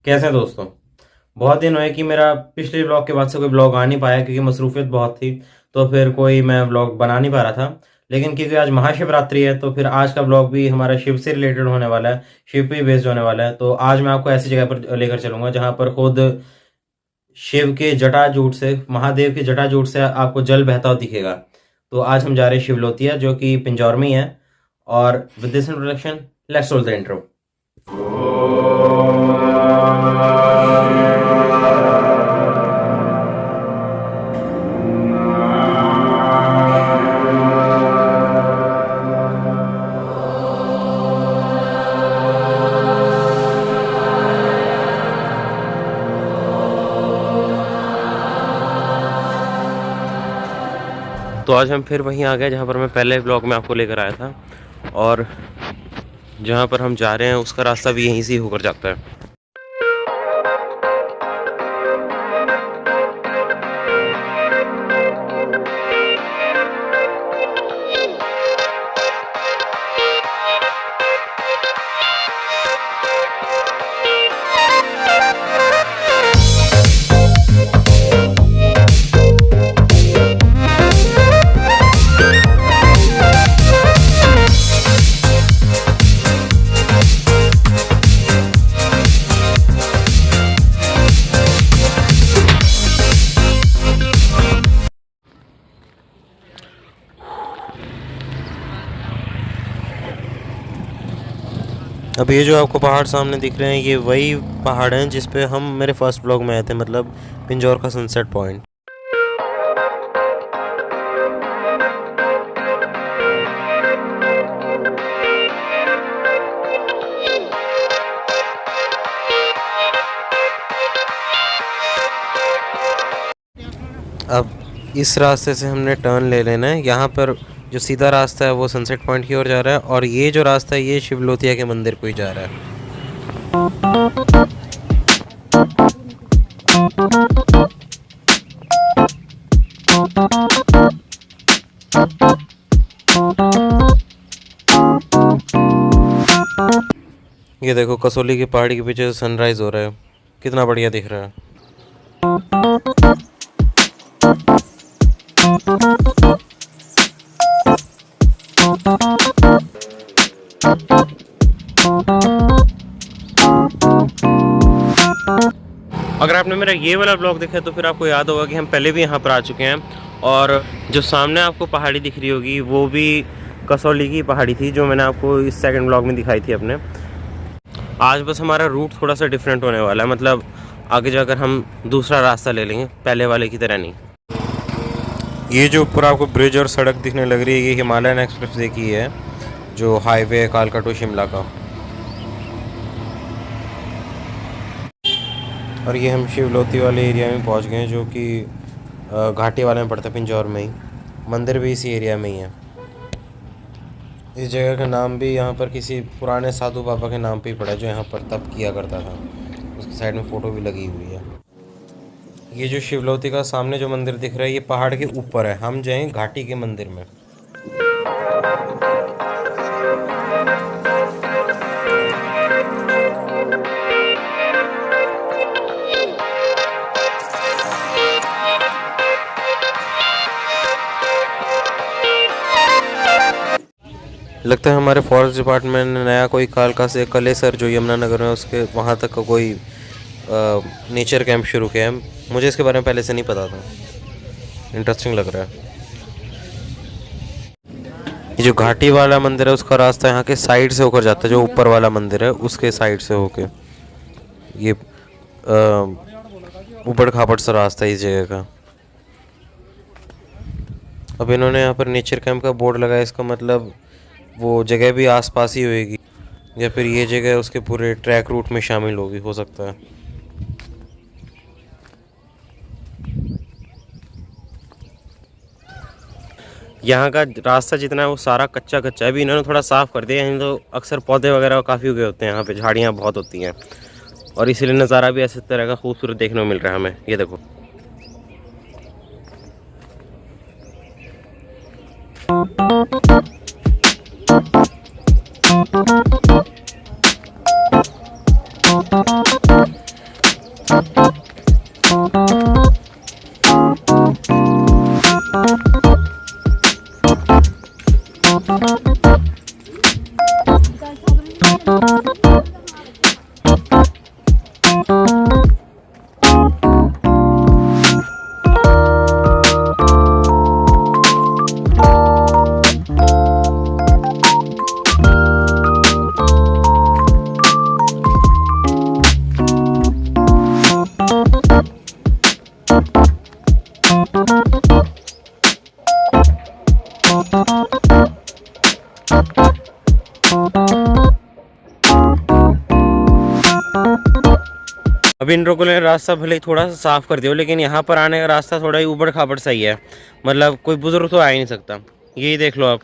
कैसे हैं दोस्तों। बहुत दिन हुए कि मेरा पिछले ब्लॉग के बाद से कोई ब्लॉग आ नहीं पाया क्योंकि मसरूफियत बहुत थी। तो फिर कोई मैं ब्लॉग बना नहीं पा रहा था। लेकिन क्योंकि आज महाशिवरात्रि है तो फिर आज का ब्लॉग भी हमारा शिव से रिलेटेड होने वाला है, शिव पे बेस्ड होने वाला है। तो आज मैं आपको ऐसी जगह पर लेकर चलूंगा जहाँ पर खुद शिव के जटाजूट से, महादेव के जटाजूट से आपको जल बहता हुआ दिखेगा। तो आज हम जा रहे हैं शिवलोतिया जो कि पिंजौर में ही है। और with this introduction, let's roll the intro. तो आज हम फिर वहीं आ गए जहाँ पर मैं पहले ब्लॉग में आपको लेकर आया था, और जहाँ पर हम जा रहे हैं उसका रास्ता भी यहीं से ही होकर जाता है। अब ये जो आपको पहाड़ सामने दिख रहे हैं ये वही पहाड़ हैं जिस पे हम मेरे फर्स्ट ब्लॉग में आए थे, मतलब पिंजौर का सनसेट पॉइंट। अब इस रास्ते से हमने टर्न ले लेना है। यहाँ पर जो सीधा रास्ता है वो सनसेट पॉइंट की ओर जा रहा है, और ये जो रास्ता है ये शिवलोतिया के मंदिर को ही जा रहा है। ये देखो कसौली की पहाड़ी के पीछे सनराइज हो रहा है, कितना बढ़िया दिख रहा है। अगर आपने मेरा ये वाला ब्लॉग देखा तो फिर आपको याद होगा कि हम पहले भी यहाँ पर आ चुके हैं, और जो सामने आपको पहाड़ी दिख रही होगी वो भी कसौली की पहाड़ी थी जो मैंने आपको इस सेकंड ब्लॉग में दिखाई थी अपने। आज बस हमारा रूट थोड़ा सा डिफरेंट होने वाला है, मतलब आगे जाकर हम दूसरा रास्ता ले लेंगे, पहले वाले की तरह नहीं। ये जो ऊपर आपको ब्रिज और सड़क दिखने लग रही है ये हिमालयन एक्सप्रेसवे की है, जो हाईवे है कालका टू शिमला का। और ये हम शिवलोती वाले एरिया में पहुंच गए हैं जो कि घाटी वाले में पड़ता है, पिंजौर में ही। मंदिर भी इसी एरिया में ही है। इस जगह का नाम भी यहाँ पर किसी पुराने साधु बाबा के नाम पे ही पड़ा है जो यहाँ पर तप किया करता था। उसकी साइड में फ़ोटो भी लगी हुई है। ये जो शिवलोती का सामने जो मंदिर दिख रहा है ये पहाड़ के ऊपर है, हम जाएँ घाटी के मंदिर में। लगता है हमारे फॉरेस्ट डिपार्टमेंट ने नया कोई कालका से कलेसर जो यमुनानगर में उसके वहाँ तक का कोई नेचर कैंप शुरू किया है। मुझे इसके बारे में पहले से नहीं पता था, इंटरेस्टिंग लग रहा है। ये जो घाटी वाला मंदिर है उसका रास्ता यहाँ के साइड से होकर जाता है, जो ऊपर वाला मंदिर है उसके साइड से होके ये ऊबड़ खाबड़ सा रास्ता है इस जगह का। अब इन्होंने यहाँ पर नेचर कैंप का बोर्ड लगाया, इसका मतलब वो जगह भी आसपास ही होएगी या फिर ये जगह उसके पूरे ट्रैक रूट में शामिल होगी, हो सकता है। यहाँ का रास्ता जितना है वो सारा कच्चा कच्चा है, अभी इन्होंने थोड़ा साफ़ कर दिया है। तो अक्सर पौधे वगैरह काफ़ी उगे होते हैं यहाँ पे, झाड़ियाँ बहुत होती हैं, और इसीलिए नज़ारा भी ऐसे तरह का खूबसूरत देखने को मिल रहा है हमें। ये देखो अब इन लोगों ने रास्ता भले ही थोड़ा सा साफ कर दिया, लेकिन यहाँ पर आने का रास्ता थोड़ा ही ऊबड़ खाबड़ सही है। मतलब कोई बुजुर्ग तो आ ही नहीं सकता। यही देख लो आप।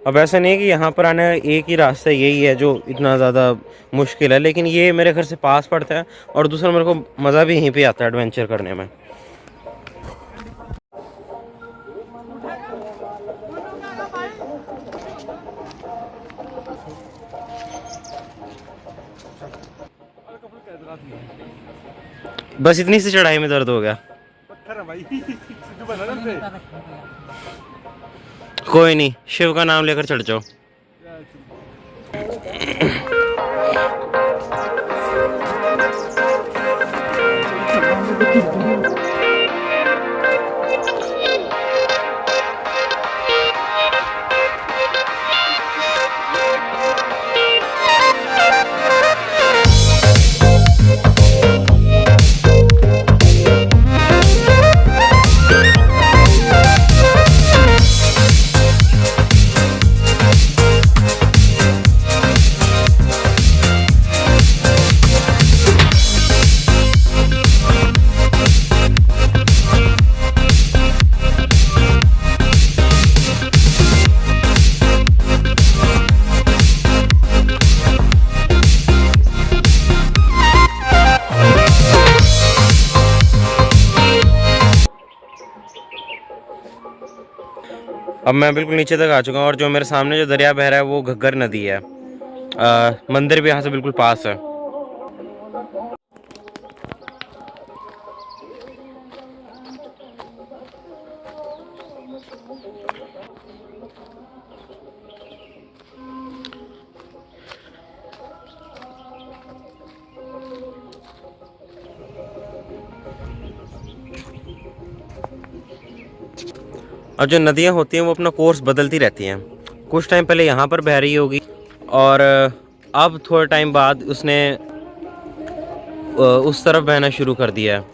अब ऐसा नहीं है कि यहाँ पर आने का एक ही रास्ता यही है जो इतना ज़्यादा मुश्किल है, लेकिन ये मेरे घर से पास पड़ता है और दूसरा मेरे को मज़ा भी यहीं पे आता है एडवेंचर करने में। बस इतनी सी चढ़ाई में दर्द हो गया। कोई नहीं, शिव का नाम लेकर चढ़ जाओ। अब मैं बिल्कुल नीचे तक आ चुका हूँ और जो मेरे सामने जो दरिया बह रहा है वो घग्गर नदी है। मंदिर भी यहाँ से बिल्कुल पास है। अब जो नदियाँ होती हैं वो अपना कोर्स बदलती रहती हैं। कुछ टाइम पहले यहाँ पर बह रही होगी और अब थोड़े टाइम बाद उसने उस तरफ बहना शुरू कर दिया है।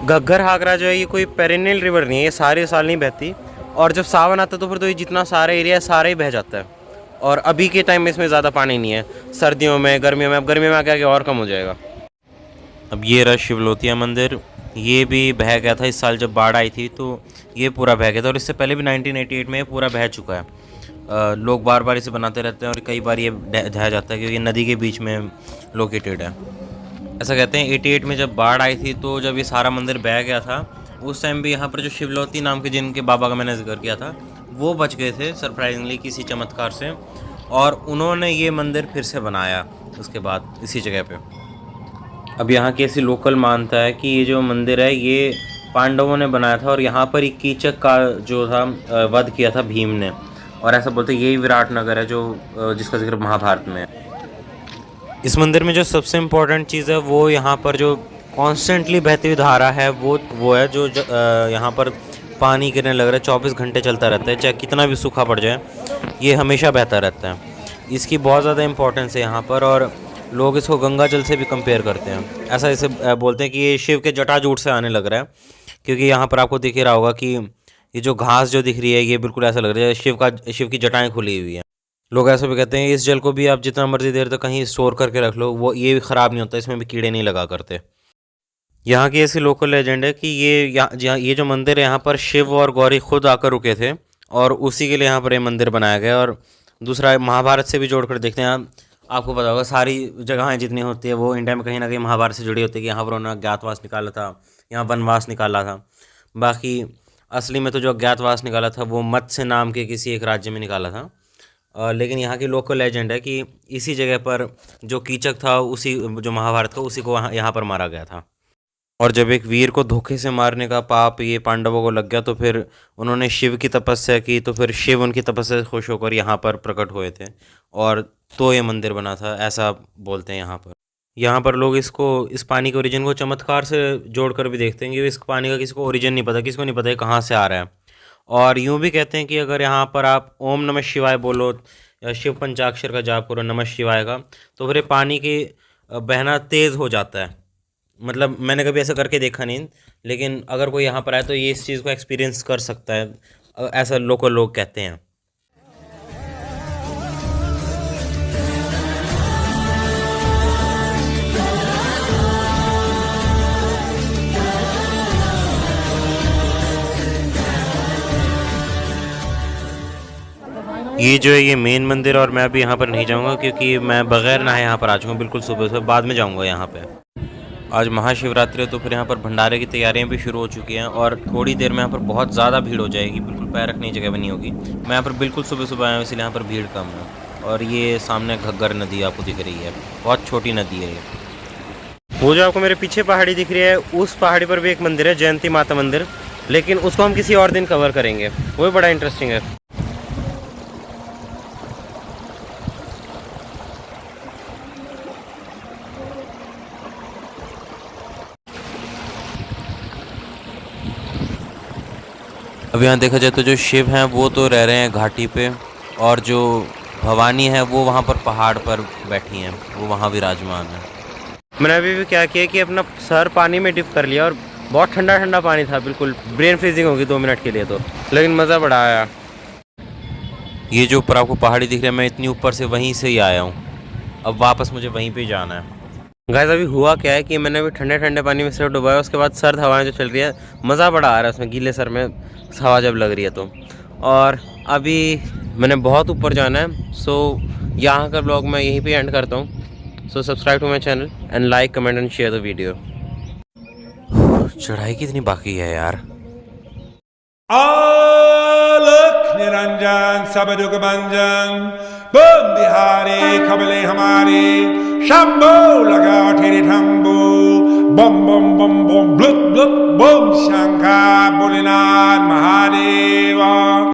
घग्गर हाकरा जो है ये कोई पेरेनियल रिवर नहीं है, ये सारे साल नहीं बहती और जब सावन आता है तो फिर तो ये जितना सारा एरिया है सारा ही बह जाता है। और अभी के टाइम में इसमें ज़्यादा पानी नहीं है, सर्दियों में गर्मियों में, अब गर्मियों में आके और कम हो जाएगा। अब ये रहा शिवलोतिया मंदिर, ये भी बह गया था इस साल जब बाढ़ आई थी, तो ये पूरा बह गया था और इससे पहले भी 1988 में ये पूरा बह चुका है। लोग बार बार इसे बनाते रहते हैं और कई बार ये ढह जाता है क्योंकि ये नदी के बीच में लोकेटेड है। ऐसा कहते हैं 88 में जब बाढ़ आई थी तो जब ये सारा मंदिर बह गया था उस टाइम भी यहाँ पर जो शिवलोती नाम के जिनके बाबा का मैंने जिक्र किया था वो बच गए थे सरप्राइजिंगली किसी चमत्कार से, और उन्होंने ये मंदिर फिर से बनाया उसके बाद इसी जगह पे। अब यहाँ की ऐसी लोकल मानता है कि ये जो मंदिर है ये पांडवों ने बनाया था और यहाँ पर ही कीचक का जो था वध किया था भीम ने, और ऐसा बोलते यही विराट नगर है जो जिसका जिक्र महाभारत में है। इस मंदिर में जो सबसे इम्पोर्टेंट चीज़ है वो यहाँ पर जो कॉन्स्टेंटली बहती हुई धारा है वो है जो यहाँ पर पानी गिरने लग रहा है, 24 घंटे चलता रहता है, चाहे कितना भी सूखा पड़ जाए ये हमेशा बहता रहता है। इसकी बहुत ज़्यादा इम्पोर्टेंस है यहाँ पर और लोग इसको गंगा जल से भी कंपेयर करते हैं। ऐसा इसे बोलते हैं कि ये शिव के जटाजूट से आने लग रहा है क्योंकि यहाँ पर आपको दिख ही रहा होगा कि ये जो घास जो दिख रही है ये बिल्कुल ऐसा लग रहा है शिव की जटाएं खुली हुई हैं। लोग ऐसा भी कहते हैं इस जल को भी आप जितना मर्जी देर तक कहीं स्टोर करके रख लो, वो ये भी ख़राब नहीं होता, इसमें भी कीड़े नहीं लगा करते। यहाँ की ऐसी लोकल लेजेंड है कि ये जो मंदिर है यहाँ पर शिव और गौरी खुद आकर रुके थे और उसी के लिए यहाँ पर ये मंदिर बनाया गया। और दूसरा महाभारत से भी जोड़कर देखते हैं, आपको पता होगा सारी जगहें जितनी होती है वो इंडिया में कहीं ना कहीं महाभारत से जुड़ी होती है कि यहाँ पर उन्होंने अज्ञातवास निकाला था, यहाँ वनवास निकाला था। बाकी असली में तो जो अज्ञातवास निकाला था वो मत्स्य नाम के किसी एक राज्य में निकाला था। लेकिन यहाँ की लोकल लेजेंड है कि इसी जगह पर जो कीचक था, उसी जो महाभारत का, उसी को यहाँ पर मारा गया था। और जब एक वीर को धोखे से मारने का पाप ये पांडवों को लग गया तो फिर उन्होंने शिव की तपस्या की, तो फिर शिव उनकी तपस्या से खुश होकर यहाँ पर प्रकट हुए थे और तो ये मंदिर बना था, ऐसा बोलते हैं यहाँ पर। यहाँ पर लोग इस पानी के ओरिजिन को चमत्कार से जोड़कर भी देखते हैं कि इस पानी का किसी को ओरिजिन नहीं पता, किसी को नहीं पता है कहाँ से आ रहा है। और यूँ भी कहते हैं कि अगर यहाँ पर आप ओम नमः शिवाय बोलो या शिव पंचाक्षर का जाप करो नमः शिवाय का, तो फिर ये पानी के बहना तेज़ हो जाता है। मतलब मैंने कभी ऐसा करके देखा नहीं, लेकिन अगर कोई यहाँ पर आए तो ये इस चीज़ को एक्सपीरियंस कर सकता है, ऐसा लोकल लोग कहते हैं। ये जो है ये मेन मंदिर, और मैं अभी यहाँ पर नहीं जाऊँगा क्योंकि मैं बगैर नहाए यहाँ पर आ चुका हूँ, बिल्कुल सुबह से, बाद में जाऊँगा यहाँ पे। आज महाशिवरात्रि है तो फिर यहाँ पर भंडारे की तैयारियाँ भी शुरू हो चुकी हैं और थोड़ी देर में यहाँ पर बहुत ज़्यादा भीड़ हो जाएगी, बिल्कुल पैर रखने की जगह बनी होगी। मैं यहाँ पर बिल्कुल सुबह सुबह आया हूँ, इसलिए यहाँ पर भीड़ कम है। और ये सामने घग्गर नदी आपको दिख रही है, बहुत छोटी नदी है ये। वो जो आपको मेरे पीछे पहाड़ी दिख रही है, उस पहाड़ी पर भी एक मंदिर है, जयंती माता मंदिर, लेकिन उसको हम किसी और दिन कवर करेंगे, वो भी बड़ा इंटरेस्टिंग है। अब यहाँ देखा जाए तो जो शिव हैं वो तो रह रहे हैं घाटी पे, और जो भवानी है वो वहाँ पर पहाड़ पर बैठी हैं, वो वहाँ विराजमान है। मैंने अभी भी क्या किया कि अपना सर पानी में डिप कर लिया और बहुत ठंडा ठंडा पानी था, बिल्कुल ब्रेन फ्रीजिंग होगी 2 मिनट के लिए तो, लेकिन मज़ा बड़ा आया। ये जो ऊपर आपको पहाड़ी दिख रही है, मैं इतनी ऊपर से वहीं से ही आया हूँ, अब वापस मुझे वहीं पे जाना है। गाइस अभी हुआ क्या है कि मैंने अभी ठंडे ठंडे पानी में सिर डुबाया, उसके बाद सर्द हवाएं जो चल रही है, मज़ा बड़ा आ रहा है उसमें, गीले सर में हवा जब लग रही है तो। और अभी मैंने बहुत ऊपर जाना है, सो यहाँ का ब्लॉग मैं यहीं पे एंड करता हूँ। So subscribe to my channel and like comment and share the video. चढ़ाई कितनी बाकी है यार। आलोक निरंजन सब दुख भंजन बम बिहारी खबले हमारे शंभो लगा ठेरे ठम्बो बम बम बम बम ब्लुक ब्लुक बम शंखा भोलेनाथ महादेव।